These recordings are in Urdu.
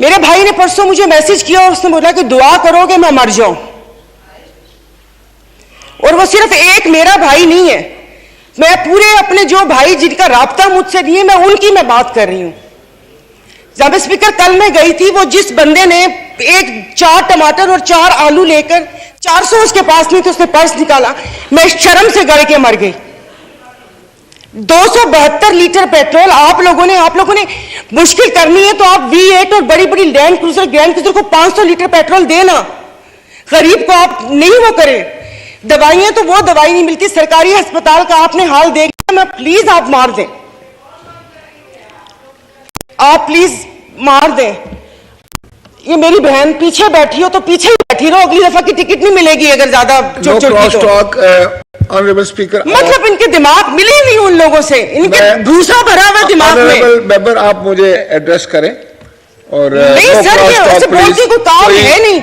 میرے بھائی نے پرسوں مجھے میسج کیا اور اس نے بولا کہ دعا کرو کہ میں مر جاؤں. اور وہ صرف ایک میرا بھائی نہیں ہے, میں پورے اپنے جو بھائی جن کا رابطہ مجھ سے نہیں ہے میں ان کی میں بات کر رہی ہوں. جناب اسپیکر, کل میں گئی تھی, وہ جس بندے نے 4 ٹماٹر اور 4 آلو لے کر 400 اس کے پاس نہیں تو اس نے پرس نکالا, میں شرم سے گڑ کے مر گئی. 272 لیٹر پیٹرول آپ لوگوں نے مشکل کرنی ہے تو آپ V8 اور بڑی بڑی گرینڈ کروزر کو 500 لیٹر پیٹرول دینا, غریب کو آپ نہیں وہ کریں. دوائیاں تو وہ دوائی نہیں ملتی, سرکاری ہسپتال کا آپ نے حال دیکھا, میں پلیز آپ مار دیں, آپ پلیز مار دیں. یہ میری بہن پیچھے بیٹھی ہو تو پیچھے ہی بیٹھی رہو, اگلی دفعہ کی ٹکٹ نہیں ملے گی اگر زیادہ مطلب ان کے دماغ ملے نہیں ان لوگوں سے, ان کے دوسرا بھرا ہوا دماغ میں. ممبر آپ مجھے ایڈریس کریں. اور نہیں سر, یہ اس سے بولتی کوئی کام ہے نہیں,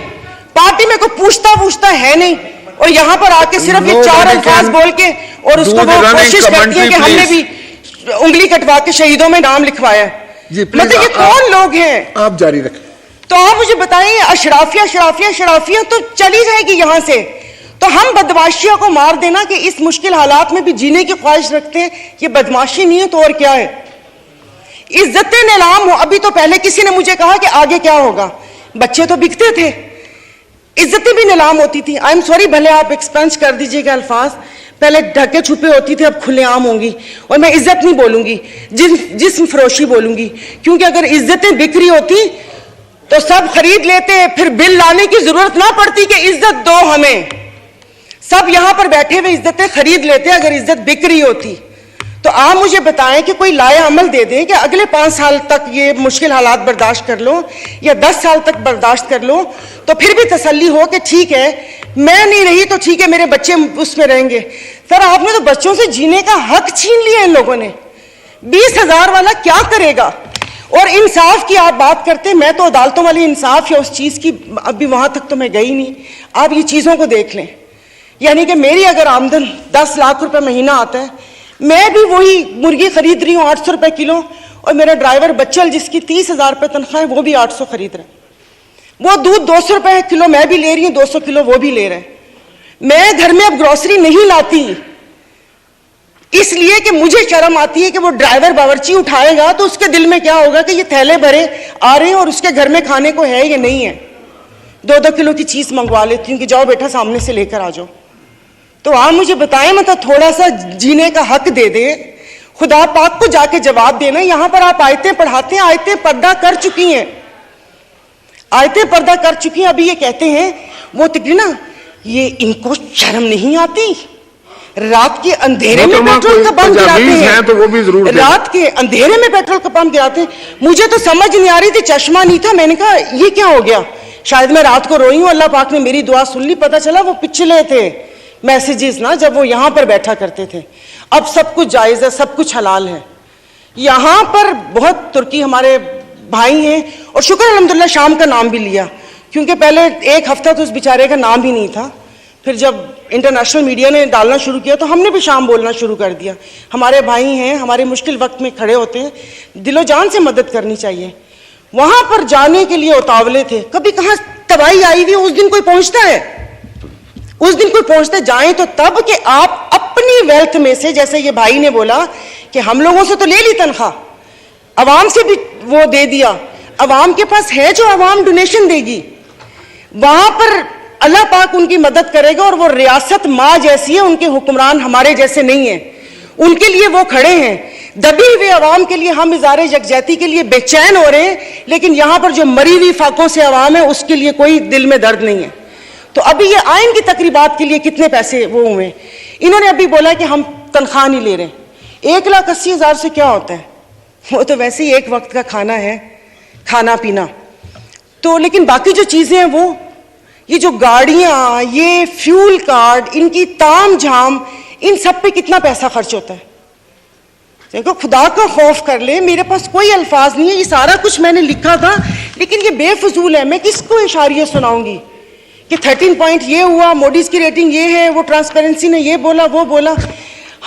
پارٹی میں کوئی پوچھتا ہے نہیں, اور یہاں پر آ کے صرف یہ 4 الفاظ بول کے اور اس کو وہ کوشش کرتی ہے کہ ہم نے بھی انگلی کٹوا کے شہیدوں میں نام لکھوایا ہے. مطلب یہ کون لوگ ہیں؟ آپ جاری رکھیں. تو آپ مجھے بتائیں, اشرافیہ تو چلی جائے گی یہاں سے, تو ہم بدماشیہ کو مار دینا کہ اس مشکل حالات میں بھی جینے کی خواہش رکھتے ہیں, یہ بدماشی نہیں ہے تو اور کیا ہے؟ عزت نیلام ہو. ابھی تو پہلے کسی نے مجھے کہا کہ آگے کیا ہوگا, بچے تو بکتے تھے, عزتیں بھی نیلام ہوتی تھی. آئی ایم سوری, بھلے آپ ایکسپنس کر دیجئے گا الفاظ, پہلے ڈھکے چھپے ہوتی تھی, اب کھلے عام ہوں گی. اور میں عزت نہیں بولوں گی, جسم فروشی بولوں گی, کیونکہ اگر عزتیں بک رہی ہوتی تو سب خرید لیتے, پھر بل لانے کی ضرورت نہ پڑتی کہ عزت دو ہمیں. سب یہاں پر بیٹھے ہوئے عزتیں خرید لیتے اگر عزت بک رہی ہوتی. تو آپ مجھے بتائیں کہ کوئی لائے عمل دے دیں کہ اگلے 5 سال تک یہ مشکل حالات برداشت کر لو, یا 10 سال تک برداشت کر لو, تو پھر بھی تسلی ہو کہ ٹھیک ہے میں نہیں رہی تو ٹھیک ہے میرے بچے اس میں رہیں گے. سر آپ نے تو بچوں سے جینے کا حق چھین لیا ان لوگوں نے. 20,000 والا کیا کرے گا؟ اور انصاف کی آپ بات کرتے, میں تو عدالتوں والی انصاف یا اس چیز کی ابھی وہاں تک تو میں گئی نہیں. آپ یہ چیزوں کو دیکھ لیں, یعنی کہ میری اگر آمدن 10 لاکھ روپے مہینہ آتا ہے, میں بھی وہی مرغی خرید رہی ہوں 800 روپے کلو, اور میرا ڈرائیور بچل جس کی 30,000 روپے تنخواہ ہے وہ بھی 800 خرید رہے ہیں. وہ دودھ 200 روپے کلو میں بھی لے رہی ہوں, 200 کلو وہ بھی لے رہے ہیں. میں گھر میں اب گروسری نہیں لاتی اس لیے کہ مجھے شرم آتی ہے کہ وہ ڈرائیور باورچی اٹھائے گا تو اس کے دل میں کیا ہوگا کہ یہ تھیلے بھرے آ رہے ہیں اور اس کے گھر میں کھانے کو ہے یا نہیں ہے. 2-2 کلو کی چیز منگوا لیتی ہوں کہ جاؤ بیٹا سامنے سے لے کر آ جاؤ. تو آپ مجھے بتائیں, مطلب تھوڑا سا جینے کا حق دے دے, خدا پاک کو جا کے جواب دینا. یہاں پر آپ آیتیں پڑھاتے ہیں, آیتیں پردہ کر چکی ہیں, ابھی یہ کہتے ہیں وہ تکری نا, یہ ان کو شرم نہیں آتی, رات کے اندھیرے میں پیٹرول کا پمپ گراتے ہیں, رات کے اندھیرے میں پیٹرول کا پمپ گراتے ہیں. مجھے تو سمجھ نہیں آ رہی تھی, چشمہ نہیں تھا, میں نے کہا یہ کیا ہو گیا, شاید میں رات کو روئی ہوں, اللہ پاک نے میری دعا سن لی. پتہ چلا وہ پچھلے تھے میسیجز نا, جب وہ یہاں پر بیٹھا کرتے تھے. اب سب کچھ جائز ہے, سب کچھ حلال ہے. یہاں پر بہت ترکی ہمارے بھائی ہیں, اور شکر الحمدللہ شام کا نام بھی لیا, کیونکہ پہلے 1 ہفتہ تو اس بیچارے کا نام ہی نہیں تھا. پھر جب انٹرنیشنل میڈیا نے ڈالنا شروع کیا تو ہم نے بھی شام بولنا شروع کر دیا. ہمارے بھائی ہیں, ہمارے مشکل وقت میں کھڑے ہوتے ہیں, دل و جان سے مدد کرنی چاہیے. وہاں پر جانے کے لیے اتاولے تھے, کبھی کہاں تباہی آئی ہوئی اس دن کوئی پہنچتا ہے, جائیں تو تب کہ آپ اپنی ویلتھ میں سے, جیسے یہ بھائی نے بولا کہ ہم لوگوں سے تو لے لی تنخواہ, عوام سے بھی وہ دے دیا, عوام کے پاس ہے جو عوام ڈونیشن دے گی, وہاں پر اللہ پاک ان کی مدد کرے گا. اور وہ ریاست ماں جیسی ہے, ان کے حکمران ہمارے جیسے نہیں ہیں, ان کے لیے وہ کھڑے ہیں. دبی ہوئے عوام کے لیے ہم اظہار یکجہتی کے لیے بے چین ہو رہے ہیں, لیکن یہاں پر جو مری ہوئی فاقوں سے عوام ہے اس کے لیے کوئی دل میں درد نہیں ہے. تو ابھی یہ آئین کی تقریبات کے لیے کتنے پیسے وہ ہوئے, انہوں نے ابھی بولا کہ ہم تنخواہ نہیں لے رہے. 1,80,000 سے کیا ہوتا ہے, وہ تو ویسے ہی ایک وقت کا کھانا ہے, کھانا پینا. تو لیکن باقی جو چیزیں ہیں وہ, یہ جو گاڑیاں, یہ فیول کارڈ, ان کی تام جھام, ان سب پہ کتنا پیسہ خرچ ہوتا ہے. دیکھو خدا کا خوف کر لے, میرے پاس کوئی الفاظ نہیں ہے, یہ سارا کچھ میں نے لکھا تھا لیکن یہ بے فضول ہے. میں کس کو اشاریہ سناؤں گی کہ 13 پوائنٹ یہ ہوا, موڈیز کی ریٹنگ یہ ہے, وہ ٹرانسپیرنسی نے یہ بولا وہ بولا.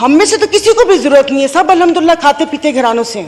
ہم میں سے تو کسی کو بھی ضرورت نہیں ہے, سب الحمدللہ کھاتے پیتے گھرانوں سے ہیں,